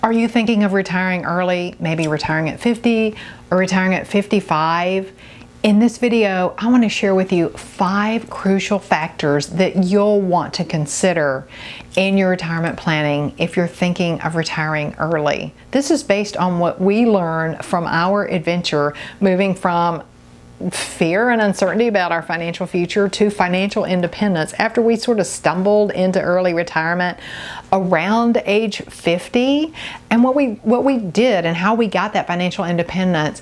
Are you thinking of retiring early, maybe retiring at 50 or retiring at 55? In this video, I want to share with you 5 crucial factors that you'll want to consider in your retirement planning if you're thinking of retiring early. This is based on what we learned from our adventure moving from fear and uncertainty about our financial future to financial independence after we sort of stumbled into early retirement around age 50, and what we did and how we got that financial independence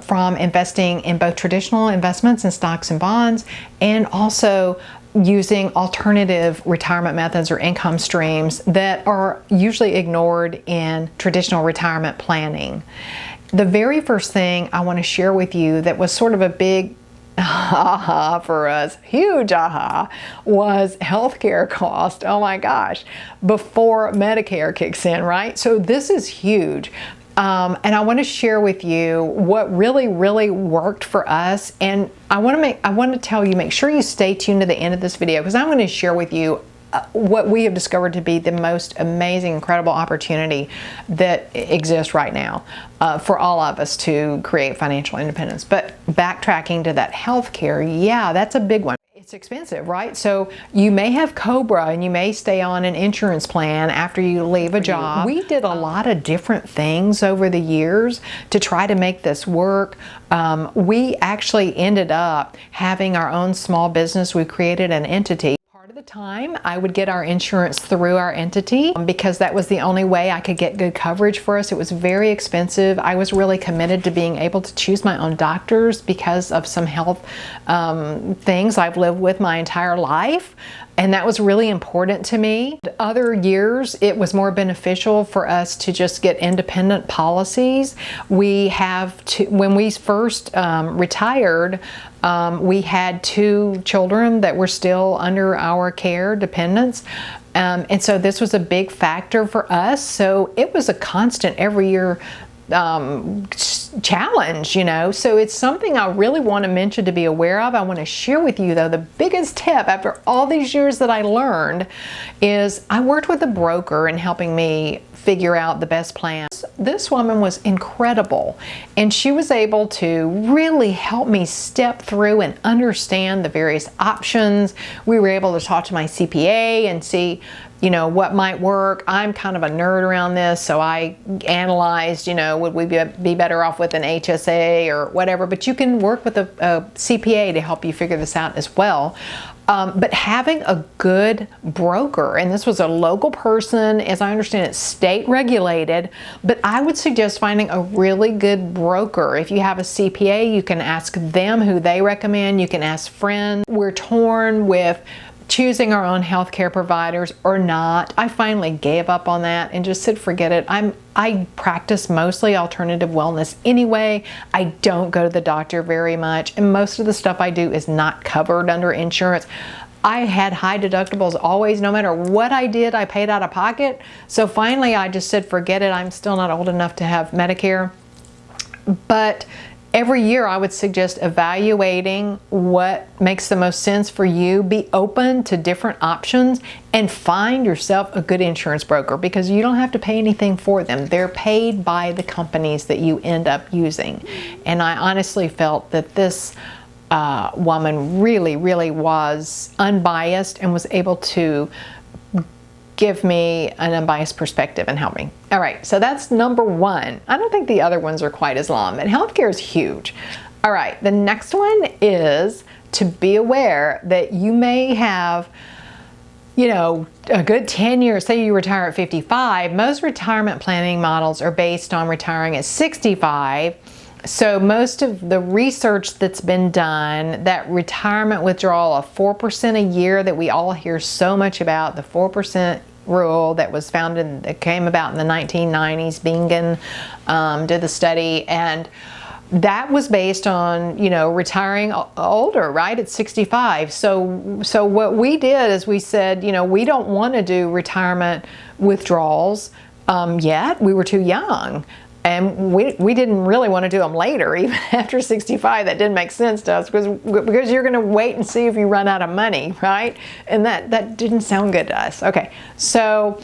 from investing in both traditional investments in stocks and bonds and also using alternative retirement methods or income streams that are usually ignored in traditional retirement planning. The very first thing I want to share with you that was sort of a big aha for us, huge aha, was healthcare cost. Oh my gosh, before Medicare kicks in, right? So this is huge. And I want to share with you what really worked for us. And I want to tell you, make sure you stay tuned to the end of this video, because I'm going to share with you what we have discovered to be the most amazing, incredible opportunity that exists right now for all of us to create financial independence. But backtracking to that healthcare, yeah, that's a big one. It's expensive, right? So you may have COBRA and you may stay on an insurance plan after you leave a job. We did a lot of different things over the years to try to make this work. We actually ended up having our own small business. We created an entity. Part of the time I would get our insurance through our entity because that was the only way I could get good coverage for us. It was very expensive. I was really committed to being able to choose my own doctors because of some health things I've lived with my entire life. And that was really important to me. Other years, it was more beneficial for us to just get independent policies. We have when we first retired, we had 2 children that were still under our care, dependents. And so this was a big factor for us. So it was a constant every year challenge, you know. So it's something I really want to mention to be aware of. I want to share with you, though, the biggest tip after all these years that I learned is I worked with a broker in helping me figure out the best plan. This woman was incredible, and she was able to really help me step through and understand the various options. We were able to talk to my CPA and see, you know, what might work. I'm kind of a nerd around this, so I analyzed, you know, would we be better off with an HSA or whatever, but you can work with a CPA to help you figure this out as well. But having a good broker, and this was a local person, as I understand it, state regulated, but I would suggest finding a really good broker. If you have a CPA, you can ask them who they recommend. You can ask friends. We're torn with choosing our own healthcare providers or not. I finally gave up on that and just said, forget it. I practice mostly alternative wellness anyway. I don't go to the doctor very much, and most of the stuff I do is not covered under insurance. I had high deductibles always. No matter what I did, I paid out of pocket. So finally I just said, forget it. I'm still not old enough to have Medicare. But every year I would suggest evaluating what makes the most sense for you. Be open to different options and find yourself a good insurance broker, because you don't have to pay anything for them. They're paid by the companies that you end up using. And I honestly felt that this woman really was unbiased and was able to give me an unbiased perspective and help me. All right, so that's number 1. I don't think the other ones are quite as long, but healthcare is huge. All right, the next one is to be aware that you may have, you know, a good 10 years, say you retire at 55. Most retirement planning models are based on retiring at 65. So most of the research that's been done, that retirement withdrawal of 4% a year that we all hear so much about, the 4% rule that was founded, that came about in the 1990s, Bingen did the study, and that was based on, you know, retiring older, right, at 65. So what we did is we said, you know, we don't want to do retirement withdrawals yet. We were too young. And we didn't really want to do them later, even after 65. That didn't make sense to us because you're going to wait and see if you run out of money, right? And that didn't sound good to us. Okay, so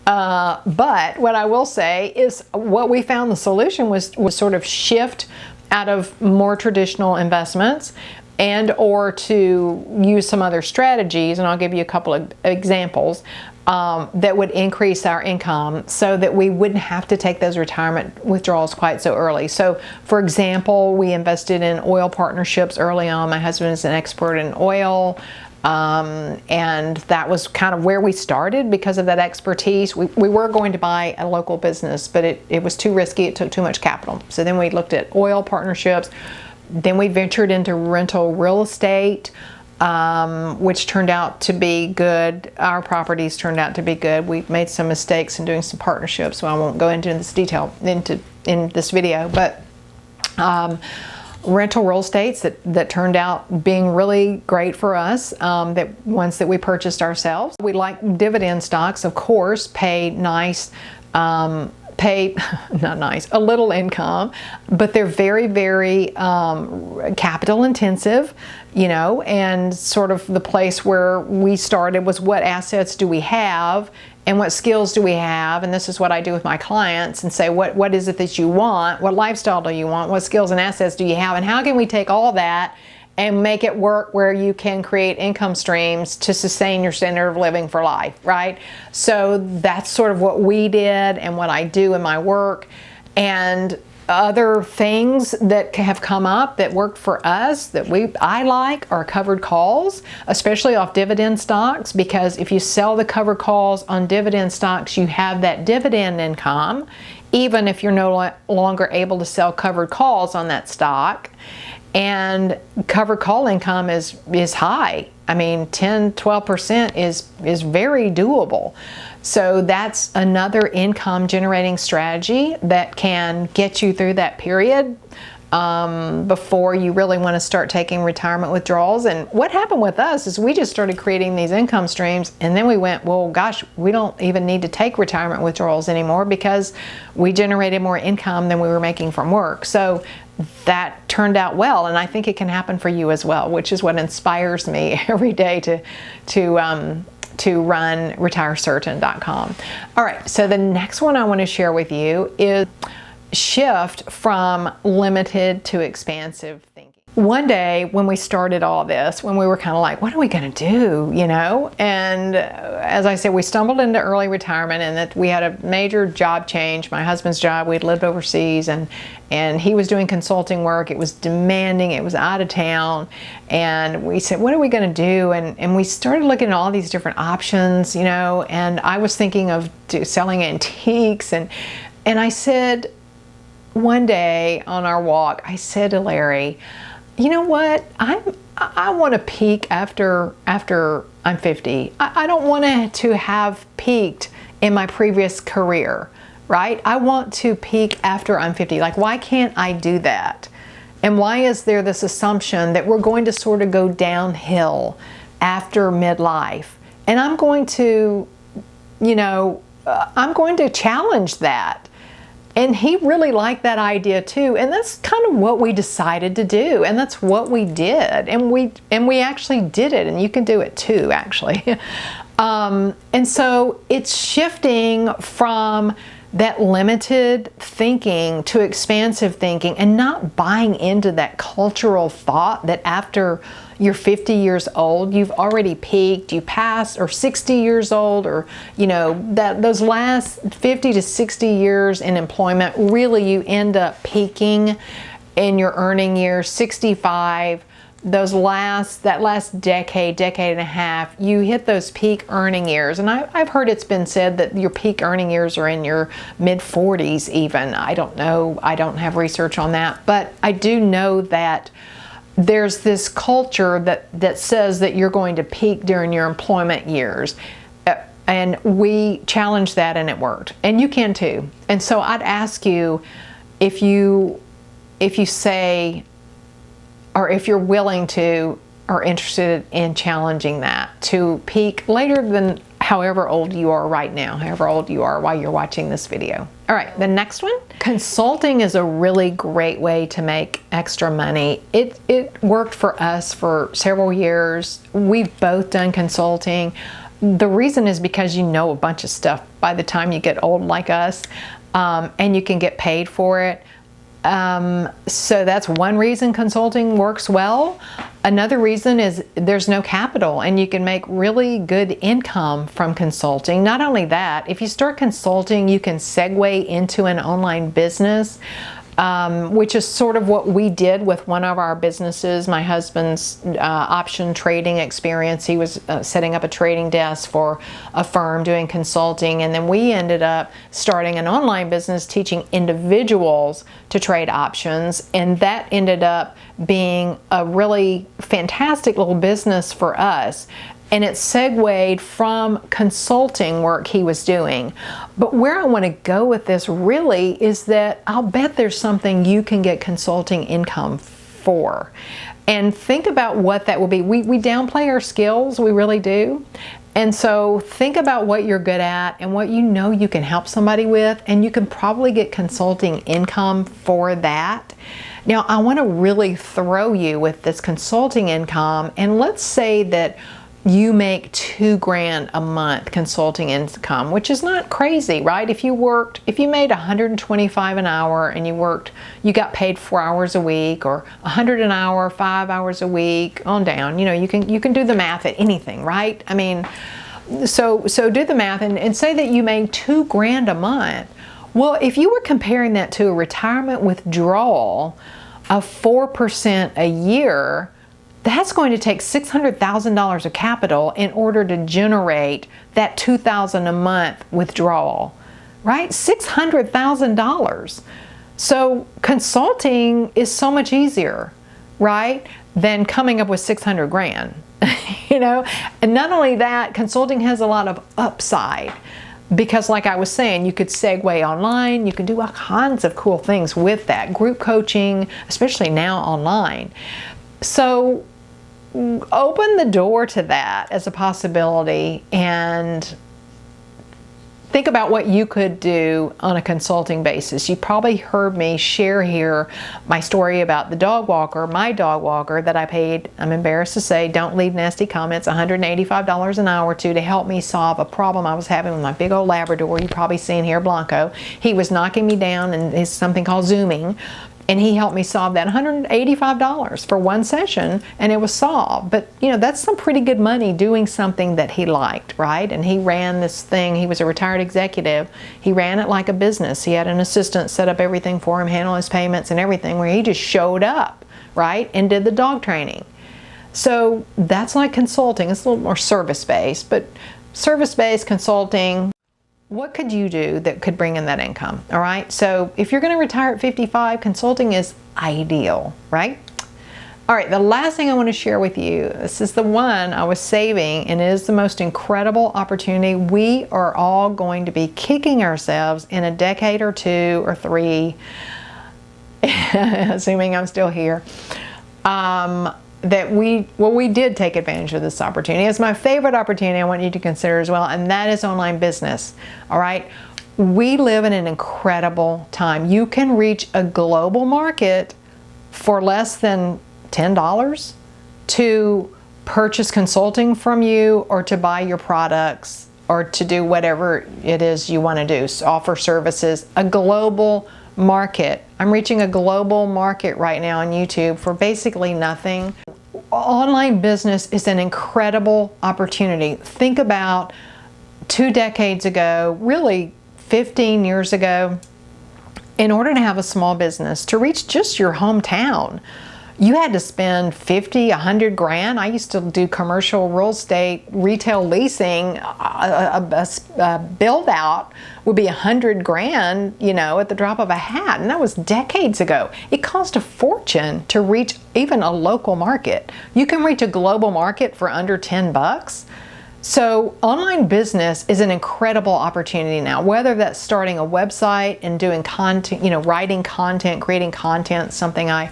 But what I will say is what we found the solution was sort of shift out of more traditional investments and or to use some other strategies, and I'll give you a couple of examples that would increase our income so that we wouldn't have to take those retirement withdrawals quite so early. So for example, we invested in oil partnerships early on. My husband is an expert in oil. And that was kind of where we started because of that expertise. We were going to buy a local business, but it was too risky. It took too much capital. So then we looked at oil partnerships. Then we ventured into rental real estate, which turned out to be good. Our properties turned out to be good. We made some mistakes in doing some partnerships, so I won't go into this detail in this video. But rental real estates that turned out being really great for us, that ones that we purchased ourselves. We like dividend stocks, of course, pay nice, not nice, a little income, but they're very, very capital intensive, you know, and sort of the place where we started was what assets do we have and what skills do we have? And this is what I do with my clients and say, what is it that you want? What lifestyle do you want? What skills and assets do you have? And how can we take all that and make it work where you can create income streams to sustain your standard of living for life, right? So that's sort of what we did and what I do in my work. And other things that have come up that worked for us that I like are covered calls, especially off dividend stocks, because if you sell the covered calls on dividend stocks, you have that dividend income, even if you're no longer able to sell covered calls on that stock. And covered call income is high. I mean, 10-12% is very doable. So that's another income generating strategy that can get you through that period before you really want to start taking retirement withdrawals. And what happened with us is we just started creating these income streams, and then we went, well, gosh, we don't even need to take retirement withdrawals anymore because we generated more income than we were making from work. So that turned out well, and I think it can happen for you as well, which is what inspires me every day to run retirecertain.com. All right, so the next one I want to share with you is shift from limited to expansive thinking. One day when we started all this, when we were kind of like, what are we going to do, you know? And as I said, we stumbled into early retirement, and that we had a major job change. My husband's job, we'd lived overseas, and he was doing consulting work. It was demanding. It was out of town. And we said, what are we going to do? And we started looking at all these different options, you know, and I was thinking of selling antiques. And I said, one day on our walk, I said to Larry, you know what, I want to peak after I'm 50. I don't want to have peaked in my previous career, right? I want to peak after I'm 50. Like, why can't I do that? And why is there this assumption that we're going to sort of go downhill after midlife? And I'm going to, you know, I'm going to challenge that. And he really liked that idea too, and that's kind of what we decided to do, and that's what we did, and we actually did it, and you can do it too, actually. And so it's shifting from that limited thinking to expansive thinking, and not buying into that cultural thought that after you're 50 years old, you've already peaked, you passed, or 60 years old, or, you know, that those last 50 to 60 years in employment, really you end up peaking in your earning years, 65. That last decade and a half, you hit those peak earning years. And I've heard it's been said that your peak earning years are in your mid-40s even. I don't know. I don't have research on that. But I do know that there's this culture that says that you're going to peak during your employment years. And we challenged that, and it worked. And you can too. And so I'd ask you, if you say, or if you're willing to or interested in challenging that to peak later than however old you are right now, however old you are while you're watching this video. All right, the next one. Consulting is a really great way to make extra money. It worked for us for several years. We've both done consulting. the reason is because you know a bunch of stuff by the time you get old like us, and you can get paid for it. So that's one reason consulting works well. Another reason is there's no capital, and you can make really good income from consulting. Not only that, if you start consulting, you can segue into an online business, which is sort of what we did with one of our businesses. My husband's option trading experience, he was setting up a trading desk for a firm doing consulting, and then we ended up starting an online business teaching individuals to trade options, and that ended up being a really fantastic little business for us. And it segued from consulting work he was doing. But where I want to go with this really is that I'll bet there's something you can get consulting income for. And think about what that will be. We downplay our skills, we really do. And so think about what you're good at and what you know you can help somebody with, and you can probably get consulting income for that. Now, I want to really throw you with this consulting income, and let's say that you make $2,000 a month consulting income, which is not crazy, right? If you made $125 an hour and you got paid 4 hours a week, or $100 an hour, 5 hours a week, on down. You know, you can do the math at anything, right? I mean, so do the math and say that you made $2,000 a month. Well, if you were comparing that to a retirement withdrawal of 4% a year, that's going to take $600,000 of capital in order to generate that $2,000 a month withdrawal, right? $600,000. So consulting is so much easier, right, than coming up with 600 grand, you know? And not only that, consulting has a lot of upside, because like I was saying, you could segue online, you can do all kinds of cool things with that. Group coaching, especially now online. So open the door to that as a possibility, and think about what you could do on a consulting basis. You probably heard me share here my story about the dog walker, my dog walker that I paid, I'm embarrassed to say, don't leave nasty comments, $185 an hour to help me solve a problem I was having with my big old Labrador. You've probably seen here, Blanco. He was knocking me down, and it's something called Zooming. And he helped me solve that, $185 for one session, and it was solved. But, you know, that's some pretty good money doing something that he liked, right? And he ran this thing. He was a retired executive. He ran it like a business. He had an assistant set up everything for him, handle his payments and everything, where he just showed up, right, and did the dog training. So that's like consulting. It's a little more service-based, but service-based consulting. What could you do that could bring in that income? All right. So if you're going to retire at 55, consulting is ideal, right? All right. The last thing I want to share with you, this is the one I was saving, and it is the most incredible opportunity. We are all going to be kicking ourselves in a decade or 2 or 3, assuming I'm still here, that we did take advantage of this opportunity. It's my favorite opportunity I want you to consider as well, and that is online business. All right. We live in an incredible time. You can reach a global market for less than $10 to purchase consulting from you, or to buy your products, or to do whatever it is you want to do. So offer services, a global market. I'm reaching a global market right now on YouTube for basically nothing. Online business is an incredible opportunity. Think about 2 decades ago, really 15 years ago, in order to have a small business, to reach just your hometown, you had to spend 50, 100 grand. I used to do commercial real estate, retail leasing. A build out would be 100 grand, you know, at the drop of a hat. And that was decades ago. It cost a fortune to reach even a local market. You can reach a global market for under 10 bucks. So online business is an incredible opportunity now, whether that's starting a website and doing content, you know, writing content, creating content, something I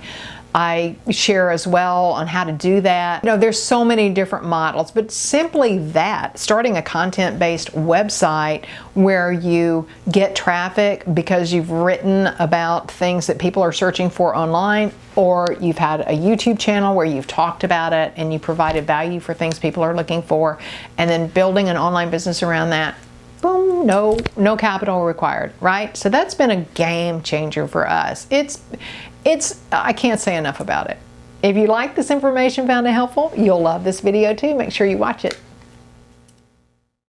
I share as well on how to do that. You know, there's so many different models, but simply that, starting a content-based website where you get traffic because you've written about things that people are searching for online, or you've had a YouTube channel where you've talked about it and you provided value for things people are looking for, and then building an online business around that. Boom, no capital required, right? So that's been a game changer for us. I can't say enough about it. If you like this information, found it helpful, you'll love this video too. Make sure you watch it.